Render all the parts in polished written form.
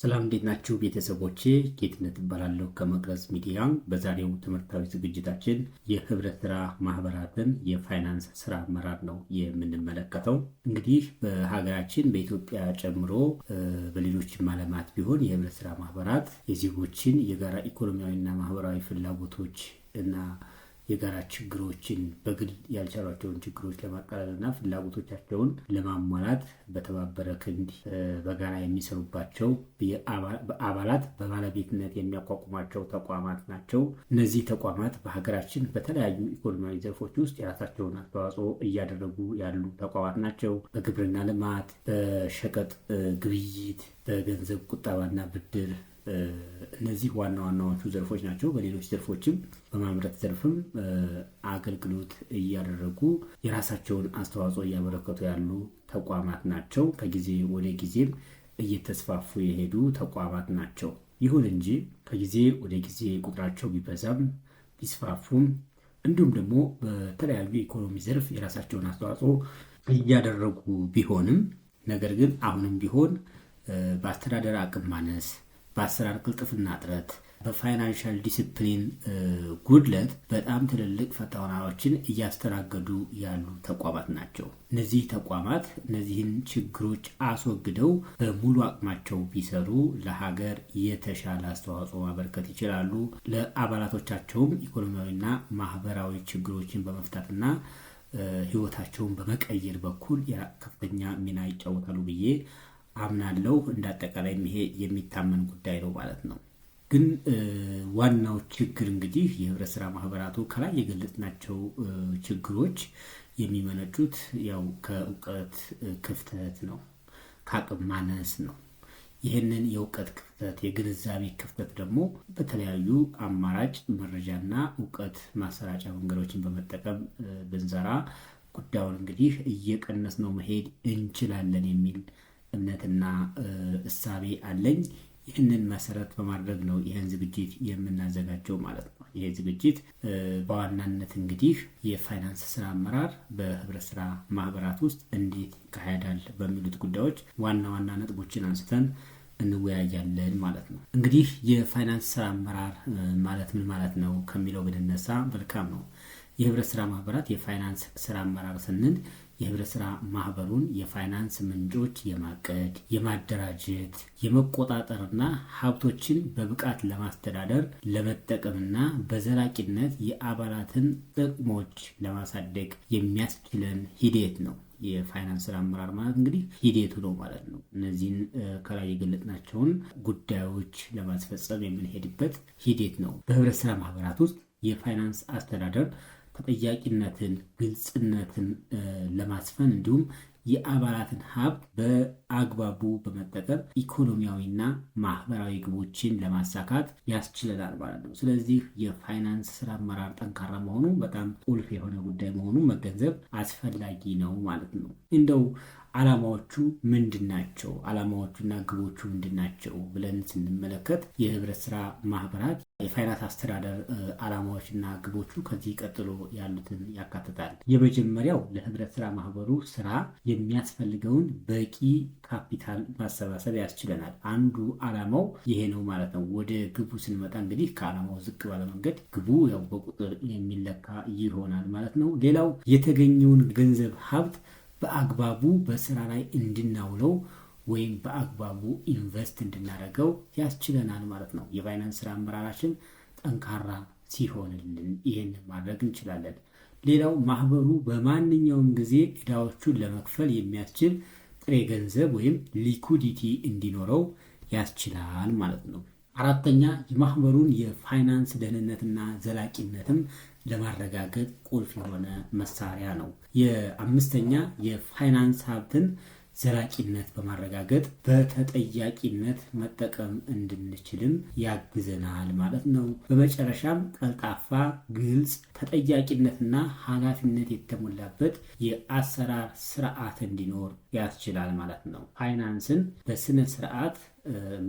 ሰላም እንዴት ናችሁ ቤተሰቦቼ? ጌትነት እባላለሁ ከመቅረዝ ሚዲያ። በዛሬው ትምህርታዊ ዝግጅታችን የህብረት ስራ ማህበራትን የፋይናንስ ስራ አመራር ነው የምንመለከተው። እንግዲህ በሀገራችን በኢትዮጵያ ጨምሮ በሌሎችም ዓለማት ቢሆን የህብረት ስራ ማህበራት የዜጎችን የጋራ ኢኮኖሚያዊና ማህበራዊ ፍላጎቶች እና የጋራ ችግሮችን በግል ያልቻሏቸውን ችግሮች ለማቃለልና ፍላጎቶቻቸውን ለማሟላት በተባበረ ክንድ በጋራ የሚሰሩባቸው አባላት በባለቤትነት የሚያቋቁሟቸው ተቋማት ናቸው። እነዚህ ተቋማት በሀገራችን በተለያዩ ኢኮኖሚያዊ ዘርፎች ውስጥ የራሳቸውን አስተዋጽኦ እያደረጉ ያሉ ተቋማት ናቸው። በግብርና ልማት፣ በሸቀጥ ግብይት፣ በገንዘብ ቁጠባና ብድር እነዚህ ዋና ዋናዎቹ ዘርፎች ናቸው። በሌሎች ዘርፎችም በማምረት ዘርፍም አገልግሎት እያደረጉ የራሳቸውን አስተዋጽኦ እያበረከቱ ያሉ ተቋማት ናቸው። ከጊዜ ወደ ጊዜም እየተስፋፉ የሄዱ ተቋማት ናቸው። ይሁን እንጂ ከጊዜ ወደ ጊዜ ቁጥራቸው ቢበዛም ቢስፋፉም እንዲሁም ደግሞ በተለያዩ የኢኮኖሚ ዘርፍ የራሳቸውን አስተዋጽኦ እያደረጉ ቢሆንም ነገር ግን አሁንም ቢሆን በአስተዳደር አቅም ማነስ፣ በአሰራር ቅልጥፍና እጥረት፣ በፋይናንሻል ዲሲፕሊን ጉድለት በጣም ትልልቅ ፈተናዎችን እያስተናገዱ ያሉ ተቋማት ናቸው። እነዚህ ተቋማት እነዚህን ችግሮች አስወግደው በሙሉ አቅማቸው ቢሰሩ ለሀገር የተሻለ አስተዋጽኦ ማበርከት ይችላሉ። ለአባላቶቻቸውም ኢኮኖሚያዊና ማህበራዊ ችግሮችን በመፍታትና ህይወታቸውን በመቀየር በኩል ከፍተኛ ሚና ይጫወታሉ ብዬ አምናለሁ። እንዳጠቃላይ ይሄ የሚታመን ጉዳይ ነው ማለት ነው። ግን ዋናው ችግር እንግዲህ የህብረት ስራ ማህበራቱ ከላይ የገለጽናቸው ችግሮች የሚመነጩት ያው ከእውቀት ክፍተት ነው፣ ከአቅም ማነስ ነው። ይህንን የእውቀት ክፍተት የግንዛቤ ክፍተት ደግሞ በተለያዩ አማራጭ መረጃና እውቀት ማሰራጫ መንገዶችን በመጠቀም ብንሰራ ጉዳዩን እንግዲህ እየቀነስ ነው መሄድ እንችላለን የሚል እምነትና እሳቤ አለኝ። ይህንን መሰረት በማድረግ ነው ይህን ዝግጅት የምናዘጋጀው ማለት ነው። ይህ ዝግጅት በዋናነት እንግዲህ የፋይናንስ ስራ አመራር በህብረት ስራ ማህበራት ውስጥ እንዴት ይካሄዳል በሚሉት ጉዳዮች ዋና ዋና ነጥቦችን አንስተን እንወያያለን ማለት ነው። እንግዲህ የፋይናንስ ስራ አመራር ማለት ምን ማለት ነው ከሚለው ብንነሳ መልካም ነው። የህብረት ስራ ማህበራት የፋይናንስ ስራ አመራር ስንል የህብረት ስራ ማህበሩን የፋይናንስ ምንጮች የማቀድ፣ የማደራጀት፣ የመቆጣጠርና ሀብቶችን በብቃት ለማስተዳደር ለመጠቀምና በዘላቂነት የአባላትን ጥቅሞች ለማሳደግ የሚያስችለን ሂደት ነው። የፋይናንስ ስራ አመራር ማለት እንግዲህ ሂደቱ ነው ማለት ነው። እነዚህን ከላይ የገለጽናቸውን ጉዳዮች ለማስፈጸም የምንሄድበት ሂደት ነው። በህብረት ስራ ማህበራት ውስጥ የፋይናንስ አስተዳደር ተጠያቂነትን፣ ግልጽነትን ለማስፈን እንዲሁም የአባላትን ሀብት በአግባቡ በመጠቀም ኢኮኖሚያዊና ማህበራዊ ግቦችን ለማሳካት ያስችለናል ማለት ነው። ስለዚህ የፋይናንስ ስራ አመራር ጠንካራ መሆኑ በጣም ቁልፍ የሆነ ጉዳይ መሆኑን መገንዘብ አስፈላጊ ነው ማለት ነው። እንደው ዓላማዎቹ ምንድን ናቸው? ዓላማዎቹና ግቦቹ ምንድን ናቸው ብለን ስንመለከት የህብረት ስራ ማህበራት የፋይናንስ አስተዳደር ዓላማዎችና ግቦቹ ከዚህ ቀጥሎ ያሉትን ያካትታል። የመጀመሪያው ለህብረት ስራ ማህበሩ ስራ የሚያስፈልገውን በቂ ካፒታል ማሰባሰብ ያስችለናል። አንዱ ዓላማው ይሄ ነው ማለት ነው። ወደ ግቡ ስንመጣ እንግዲህ ከዓላማው ዝቅ ባለ መንገድ ግቡ ያው በቁጥር የሚለካ ይሆናል ማለት ነው። ሌላው የተገኘውን ገንዘብ ሀብት በአግባቡ በስራ ላይ እንድናውለው ወይም በአግባቡ ኢንቨስት እንድናደርገው ያስችለናል ማለት ነው። የፋይናንስ ስራ አመራራችን ጠንካራ ሲሆንልን ይህን ማድረግ እንችላለን። ሌላው ማህበሩ በማንኛውም ጊዜ ዕዳዎቹን ለመክፈል የሚያስችል ጥሬ ገንዘብ ወይም ሊኩዲቲ እንዲኖረው ያስችላል ማለት ነው። አራተኛ የማህበሩን የፋይናንስ ደህንነትና ዘላቂነትም ለማረጋገጥ ቁልፍ የሆነ መሳሪያ ነው። የአምስተኛ የፋይናንስ ሀብትን ዘላቂነት በማረጋገጥ በተጠያቂነት መጠቀም እንድንችልም ያግዘናል ማለት ነው። በመጨረሻም ቀልጣፋ፣ ግልጽ፣ ተጠያቂነትና ኃላፊነት የተሞላበት የአሰራር ስርዓት እንዲኖር ያስችላል ማለት ነው። ፋይናንስን በስነ ስርዓት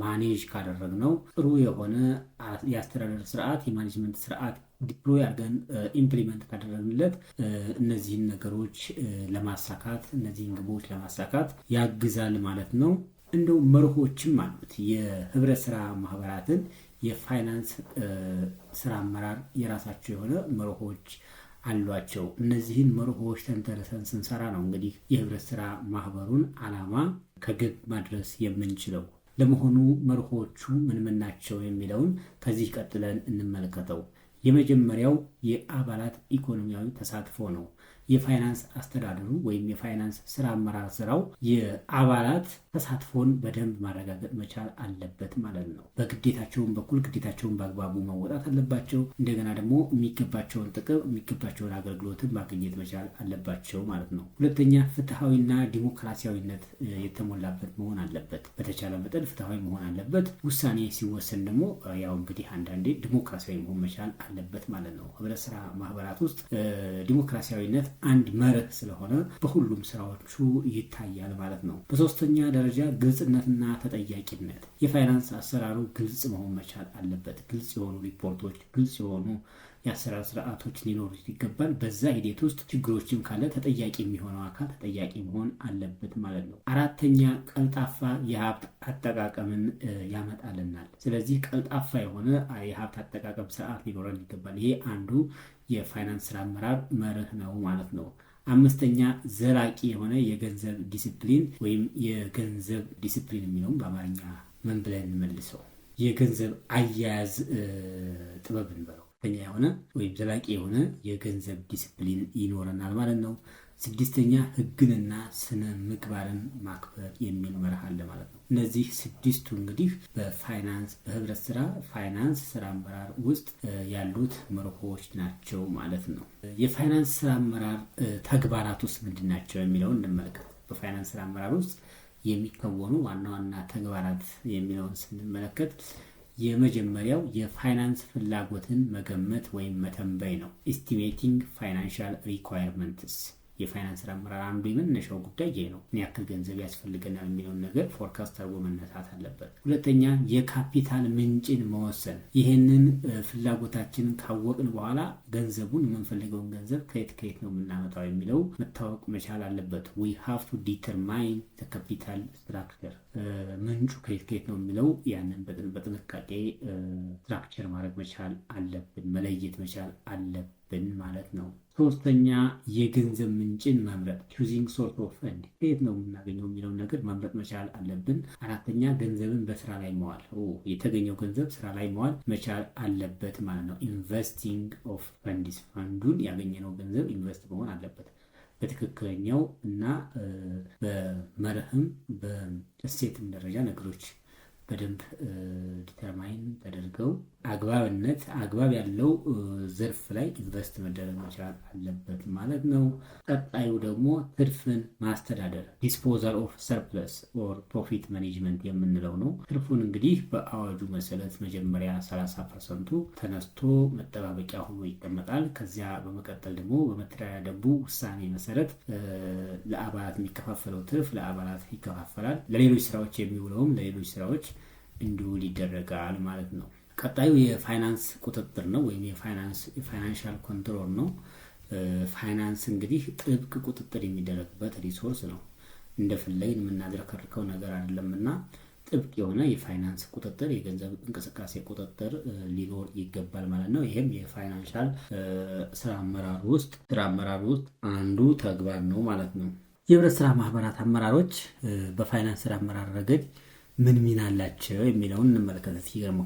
ማኔጅ ካደረግነው ጥሩ የሆነ የአስተዳደር ስርዓት የማኔጅመንት ስርዓት ዲፕሎይ አድርገን ኢምፕሊመንት ካደረግንለት እነዚህን ነገሮች ለማሳካት እነዚህን ግቦች ለማሳካት ያግዛል ማለት ነው። እንደው መርሆችም አሉት። የህብረት ስራ ማህበራትን የፋይናንስ ስራ አመራር የራሳቸው የሆነ መርሆች አሏቸው። እነዚህን መርሆች ተንተርሰን ስንሰራ ነው እንግዲህ የህብረት ስራ ማህበሩን ዓላማ ከግብ ማድረስ የምንችለው። ለመሆኑ መርሆቹ ምን ምን ናቸው የሚለውን ከዚህ ቀጥለን እንመለከተው። የመጀመሪያው የአባላት ኢኮኖሚያዊ ተሳትፎ ነው። የፋይናንስ አስተዳደሩ ወይም የፋይናንስ ስራ አመራር ስራው የአባላት ተሳትፎን በደንብ ማረጋገጥ መቻል አለበት ማለት ነው። በግዴታቸውን በኩል ግዴታቸውን በአግባቡ መወጣት አለባቸው። እንደገና ደግሞ የሚገባቸውን ጥቅም የሚገባቸውን አገልግሎትን ማግኘት መቻል አለባቸው ማለት ነው። ሁለተኛ ፍትሐዊና ዲሞክራሲያዊነት የተሞላበት መሆን አለበት። በተቻለ መጠን ፍትሐዊ መሆን አለበት። ውሳኔ ሲወሰን ደግሞ ያው እንግዲህ አንዳንዴ ዲሞክራሲያዊ መሆን መቻል አለበት ማለት ነው። ህብረት ስራ ማህበራት ውስጥ ዲሞክራሲያዊነት አንድ መርህ ስለሆነ በሁሉም ስራዎቹ ይታያል ማለት ነው። በሶስተኛ ደረጃ ግልጽነትና ተጠያቂነት። የፋይናንስ አሰራሩ ግልጽ መሆን መቻል አለበት። ግልጽ የሆኑ ሪፖርቶች፣ ግልጽ የሆኑ የአሰራር ስርዓቶች ሊኖሩት ይገባል። በዛ ሂደት ውስጥ ችግሮችም ካለ ተጠያቂ የሚሆነው አካል ተጠያቂ መሆን አለበት ማለት ነው። አራተኛ ቀልጣፋ የሀብት አጠቃቀምን ያመጣልናል። ስለዚህ ቀልጣፋ የሆነ የሀብት አጠቃቀም ስርዓት ሊኖረን ይገባል። ይሄ አንዱ የፋይናንስ ስራ አመራር መርህ ነው ማለት ነው። አምስተኛ ዘላቂ የሆነ የገንዘብ ዲሲፕሊን ወይም የገንዘብ ዲሲፕሊን የሚለውም በአማርኛ ምን ብለን እንመልሰው? የገንዘብ አያያዝ ጥበብ እንበለው ከኛ የሆነ ወይም ዘላቂ የሆነ የገንዘብ ዲሲፕሊን ይኖረናል ማለት ነው። ስድስተኛ ህግንና ስነ ምግባርን ማክበር የሚል መርህ አለ ማለት ነው። እነዚህ ስድስቱ እንግዲህ በህብረት ስራ ፋይናንስ ስራ አመራር ውስጥ ያሉት መርሆች ናቸው ማለት ነው። የፋይናንስ ስራ አመራር ተግባራት ውስጥ ምንድን ናቸው የሚለውን እንመለከት። በፋይናንስ ስራ አመራር ውስጥ የሚከወኑ ዋና ዋና ተግባራት የሚለውን ስንመለከት የመጀመሪያው የፋይናንስ ፍላጎትን መገመት ወይም መተንበይ ነው። ኤስቲሜቲንግ ፋይናንሻል ሪኳየርመንትስ። የፋይናንስ ስራ አመራር አንዱ የመነሻው ጉዳይ ይሄ ነው። ምን ያክል ገንዘብ ያስፈልገናል የሚለውን ነገር ፎርካስት አድርጎ መነሳት አለበት። ሁለተኛ የካፒታል ምንጭን መወሰን። ይህንን ፍላጎታችንን ካወቅን በኋላ ገንዘቡን የምንፈልገውን ገንዘብ ከየት ነው የምናመጣው የሚለው መታወቅ መቻል አለበት። we have to determine the capital structure። ምንጩ ከየት ነው የሚለው ያንን በጥንቃቄ ስትራክቸር ማድረግ መቻል አለብን፣ መለየት መቻል አለብን ማለት ነው። ሶስተኛ የገንዘብ ምንጭን መምረጥ choosing source of fund። ከየት ነው የምናገኘው የሚለውን ነገር መምረጥ መቻል አለብን። አራተኛ ገንዘብን በስራ ላይ መዋል። የተገኘው ገንዘብ ስራ ላይ መዋል መቻል አለበት ማለት ነው። ኢንቨስቲንግ ኦፍ ፈንድስ። ፈንዱን ያገኘነው ገንዘብ ኢንቨስት መሆን አለበት በትክክለኛው እና በመርህም በእሴትም ደረጃ ነገሮች በደንብ ዲተርማይን ተደርገው አግባብ ያለው ዘርፍ ላይ ኢንቨስት መደረግ መቻል አለበት ማለት ነው። ቀጣዩ ደግሞ ትርፍን ማስተዳደር ዲስፖዛል ኦፍ ሰርፕለስ ኦር ፕሮፊት ማኔጅመንት የምንለው ነው። ትርፉን እንግዲህ በአዋጁ መሰረት መጀመሪያ 30% ተነስቶ መጠባበቂያ ሆኖ ይቀመጣል። ከዚያ በመቀጠል ደግሞ በመተዳደሪያ ደንቡ ውሳኔ መሰረት ለአባላት የሚከፋፈለው ትርፍ ለአባላት ይከፋፈላል። ለሌሎች ስራዎች የሚውለውም ለሌሎች ስራዎች እንዲውል ይደረጋል ማለት ነው። ቀጣዩ የፋይናንስ ቁጥጥር ነው ወይም የፋይናንሻል ኮንትሮል ነው። ፋይናንስ እንግዲህ ጥብቅ ቁጥጥር የሚደረግበት ሪሶርስ ነው። እንደፈለግን የምናድረከርከው ነገር አይደለምና ጥብቅ የሆነ የፋይናንስ ቁጥጥር፣ የገንዘብ እንቅስቃሴ ቁጥጥር ሊኖር ይገባል ማለት ነው። ይህም የፋይናንሻል ስራ አመራር ውስጥ አንዱ ተግባር ነው ማለት ነው። የህብረት ስራ ማህበራት አመራሮች በፋይናንስ ስራ አመራር ረገድ ምን ሚና አላቸው የሚለውን እንመለከት።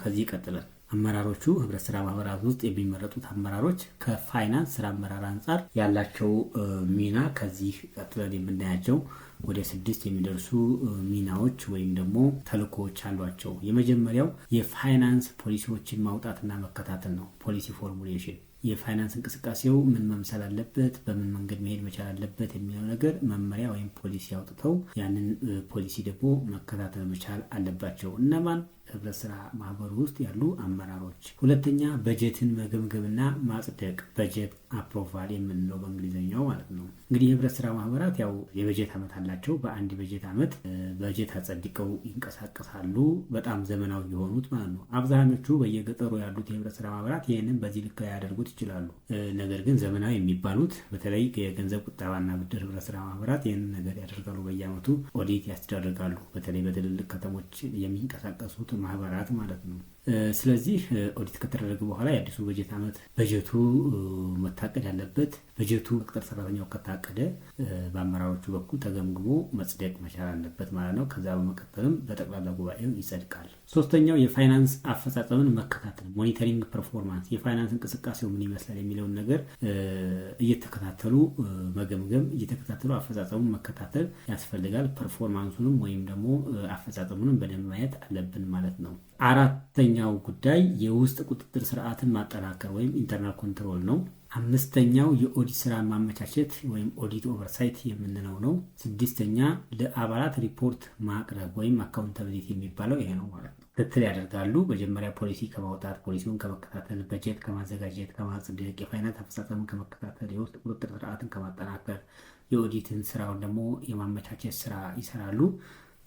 ከዚህ ቀጥለን አመራሮቹ ህብረት ስራ ማህበራት ውስጥ የሚመረጡት አመራሮች ከፋይናንስ ስራ አመራር አንጻር ያላቸው ሚና ከዚህ ቀጥለን የምናያቸው ወደ 6 የሚደርሱ ሚናዎች ወይም ደግሞ ተልእኮዎች አሏቸው። የመጀመሪያው የፋይናንስ ፖሊሲዎችን ማውጣትና መከታተል ነው። ፖሊሲ ፎርሙሌሽን። የፋይናንስ እንቅስቃሴው ምን መምሰል አለበት፣ በምን መንገድ መሄድ መቻል አለበት የሚለው ነገር መመሪያ ወይም ፖሊሲ አውጥተው ያንን ፖሊሲ ደግሞ መከታተል መቻል አለባቸው። እነማን? የህብረት ስራ ማህበሩ ውስጥ ያሉ አመራሮች። ሁለተኛ በጀትን መገምገምና ማጽደቅ፣ በጀት አፕሮቫል የምንለው በእንግሊዝኛው ማለት ነው። እንግዲህ የህብረት ስራ ማህበራት ያው የበጀት ዓመት አላቸው። በአንድ በጀት ዓመት በጀት አጸድቀው ይንቀሳቀሳሉ። በጣም ዘመናዊ የሆኑት ማለት ነው። አብዛኞቹ በየገጠሩ ያሉት የህብረት ስራ ማህበራት ይህንን በዚህ ልክ ያደርጉት ይችላሉ። ነገር ግን ዘመናዊ የሚባሉት በተለይ የገንዘብ ቁጠባና ብድር ህብረት ስራ ማህበራት ይህንን ነገር ያደርጋሉ። በየዓመቱ ኦዲት ያስደርጋሉ። በተለይ በትልልቅ ከተሞች የሚንቀሳቀሱት ማህበራት ማለት ነው። ስለዚህ ኦዲት ከተደረገ በኋላ የአዲሱ በጀት ዓመት በጀቱ መታቀድ ያለበት በጀቱ ቅጥር ሰራተኛው ከታቀደ በአመራሮቹ በኩል ተገምግሞ መጽደቅ መቻል አለበት ማለት ነው። ከዛ በመቀጠልም በጠቅላላ ጉባኤው ይጸድቃል። ሶስተኛው የፋይናንስ አፈጻጸምን መከታተል፣ ሞኒተሪንግ ፐርፎርማንስ፣ የፋይናንስ እንቅስቃሴው ምን ይመስላል የሚለውን ነገር እየተከታተሉ መገምገም፣ እየተከታተሉ አፈጻጸሙን መከታተል ያስፈልጋል። ፐርፎርማንሱንም ወይም ደግሞ አፈጻጸሙንም በደንብ ማየት አለብን ማለት ነው። አራተኛው ጉዳይ የውስጥ ቁጥጥር ስርዓትን ማጠናከር ወይም ኢንተርናል ኮንትሮል ነው። አምስተኛው የኦዲት ስራ ማመቻቸት ወይም ኦዲት ኦቨርሳይት የምንለው ነው። ስድስተኛ ለአባላት ሪፖርት ማቅረብ ወይም አካውንታቢሊቲ የሚባለው ይሄ ነው ማለት ነው። ክትትል ያደርጋሉ። መጀመሪያ ፖሊሲ ከማውጣት፣ ፖሊሲውን ከመከታተል፣ በጀት ከማዘጋጀት፣ ከማጽደቅ፣ የፋይናንስ አፈጻጸምን ከመከታተል፣ የውስጥ ቁጥጥር ስርዓትን ከማጠናከር፣ የኦዲትን ስራውን ደግሞ የማመቻቸት ስራ ይሰራሉ።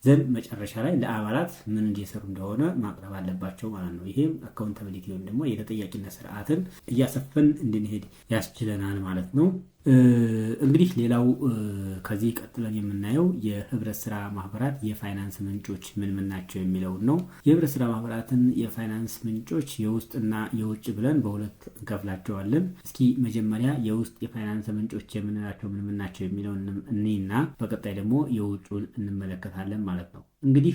ዘንድ መጨረሻ ላይ ለአባላት ምን እንዲሰሩ እንደሆነ ማቅረብ አለባቸው ማለት ነው። ይሄም አካውንታቢሊቲ ወይም ደግሞ የተጠያቂነት ስርዓትን እያሰፈን እንድንሄድ ያስችለናል ማለት ነው። እንግዲህ ሌላው ከዚህ ቀጥለን የምናየው የህብረት ስራ ማህበራት የፋይናንስ ምንጮች ምን ምን ናቸው የሚለውን ነው። የህብረት ስራ ማህበራትን የፋይናንስ ምንጮች የውስጥና የውጭ ብለን በሁለት እንከፍላቸዋለን። እስኪ መጀመሪያ የውስጥ የፋይናንስ ምንጮች የምንላቸው ምን ምን ናቸው የሚለውን እኔና በቀጣይ ደግሞ የውጩን እንመለከታለን ማለት ነው። እንግዲህ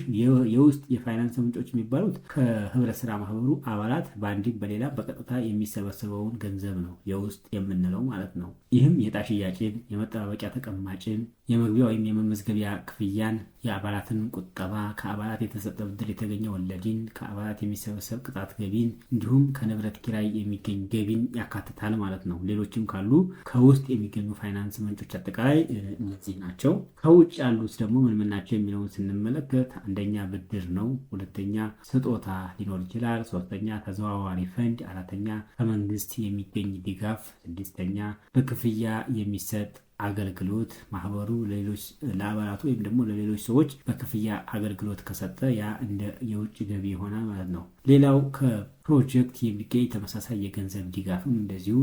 የውስጥ የፋይናንስ ምንጮች የሚባሉት ከህብረት ስራ ማህበሩ አባላት በአንድም በሌላ በቀጥታ የሚሰበሰበውን ገንዘብ ነው የውስጥ የምንለው ማለት ነው። ይህም የዕጣ ሽያጭን፣ የመጠባበቂያ ተቀማጭን፣ የመግቢያ ወይም የመመዝገቢያ ክፍያን፣ የአባላትን ቁጠባ፣ ከአባላት የተሰጠ ብድር የተገኘ ወለድን፣ ከአባላት የሚሰበሰብ ቅጣት ገቢን እንዲሁም ከንብረት ኪራይ የሚገኝ ገቢን ያካትታል ማለት ነው። ሌሎችም ካሉ ከውስጥ የሚገኙ ፋይናንስ ምንጮች አጠቃላይ እነዚህ ናቸው። ከውጭ ያሉት ደግሞ ምን ምን ናቸው የሚለውን ስንመለከት አንደኛ ብድር ነው። ሁለተኛ ስጦታ ሊኖር ይችላል። ሶስተኛ ተዘዋዋሪ ፈንድ፣ አራተኛ ከመንግስት የሚገኝ ድጋፍ፣ ስድስተኛ በክፍያ የሚሰጥ አገልግሎት ማህበሩ ለአባላቱ ወይም ደግሞ ለሌሎች ሰዎች በክፍያ አገልግሎት ከሰጠ ያ እንደ የውጭ ገቢ ይሆናል ማለት ነው። ሌላው ከፕሮጀክት የሚገኝ ተመሳሳይ የገንዘብ ድጋፍም እንደዚሁ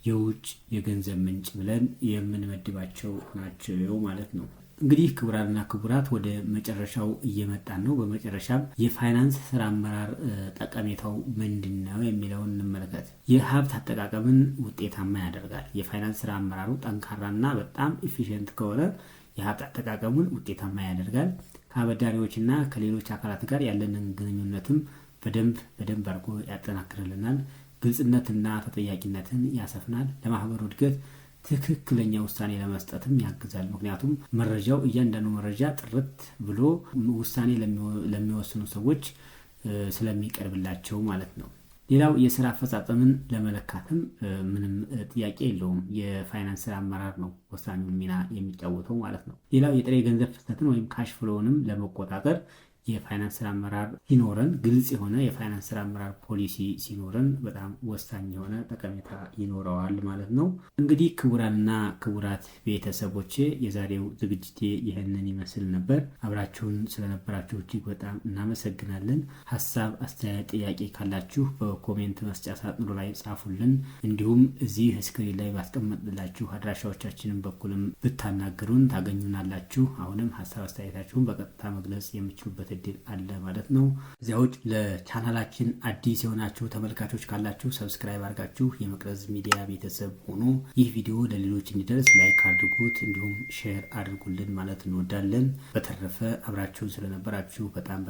የውጭ የገንዘብ ምንጭ ብለን የምንመድባቸው ናቸው ማለት ነው። እንግዲህ ክቡራንና ክቡራት ወደ መጨረሻው እየመጣን ነው። በመጨረሻም የፋይናንስ ስራ አመራር ጠቀሜታው ምንድን ነው የሚለውን እንመለከት። የሀብት አጠቃቀምን ውጤታማ ያደርጋል። የፋይናንስ ስራ አመራሩ ጠንካራና በጣም ኢፊሽንት ከሆነ የሀብት አጠቃቀሙን ውጤታማ ያደርጋል። ከአበዳሪዎችና ከሌሎች አካላት ጋር ያለንን ግንኙነትም በደንብ አድርጎ ያጠናክርልናል። ግልጽነትና ተጠያቂነትን ያሰፍናል። ለማህበሩ እድገት ትክክለኛ ውሳኔ ለመስጠትም ያግዛል። ምክንያቱም እያንዳንዱ መረጃ ጥርት ብሎ ውሳኔ ለሚወስኑ ሰዎች ስለሚቀርብላቸው ማለት ነው። ሌላው የስራ አፈጻጸምን ለመለካትም ምንም ጥያቄ የለውም። የፋይናንስ ስራ አመራር ነው ወሳኙን ሚና የሚጫወተው ማለት ነው። ሌላው የጥሬ ገንዘብ ፍሰትን ወይም ካሽ ፍሎውንም ለመቆጣጠር የፋይናንስ ስራ አመራር ሲኖረን፣ ግልጽ የሆነ የፋይናንስ ስራ አመራር ፖሊሲ ሲኖረን በጣም ወሳኝ የሆነ ጠቀሜታ ይኖረዋል ማለት ነው። እንግዲህ ክቡራንና ክቡራት ቤተሰቦቼ የዛሬው ዝግጅቴ ይህንን ይመስል ነበር። አብራችሁን ስለነበራችሁ እጅግ በጣም እናመሰግናለን። ሀሳብ፣ አስተያየት፣ ጥያቄ ካላችሁ በኮሜንት መስጫ ሳጥኑ ላይ ጻፉልን። እንዲሁም እዚህ ስክሪን ላይ ባስቀመጥላችሁ አድራሻዎቻችንን በኩልም ብታናገሩን ታገኙናላችሁ። አሁንም ሀሳብ አስተያየታችሁን በቀጥታ መግለጽ የምችሉበት እድል አለ ማለት ነው። እዚያ ውጭ ለቻናላችን አዲስ የሆናችሁ ተመልካቾች ካላችሁ ሰብስክራይብ አድርጋችሁ የመቅረዝ ሚዲያ ቤተሰብ ሆኑ። ይህ ቪዲዮ ለሌሎች እንዲደርስ ላይክ አድርጉት፣ እንዲሁም ሼር አድርጉልን ማለት እንወዳለን። በተረፈ አብራችሁን ስለነበራችሁ በጣም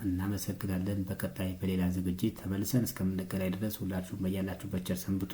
እናመሰግናለን። በቀጣይ በሌላ ዝግጅት ተመልሰን እስከምንገናኝ ድረስ ሁላችሁም በያላችሁበት ቸር ሰንብቱ።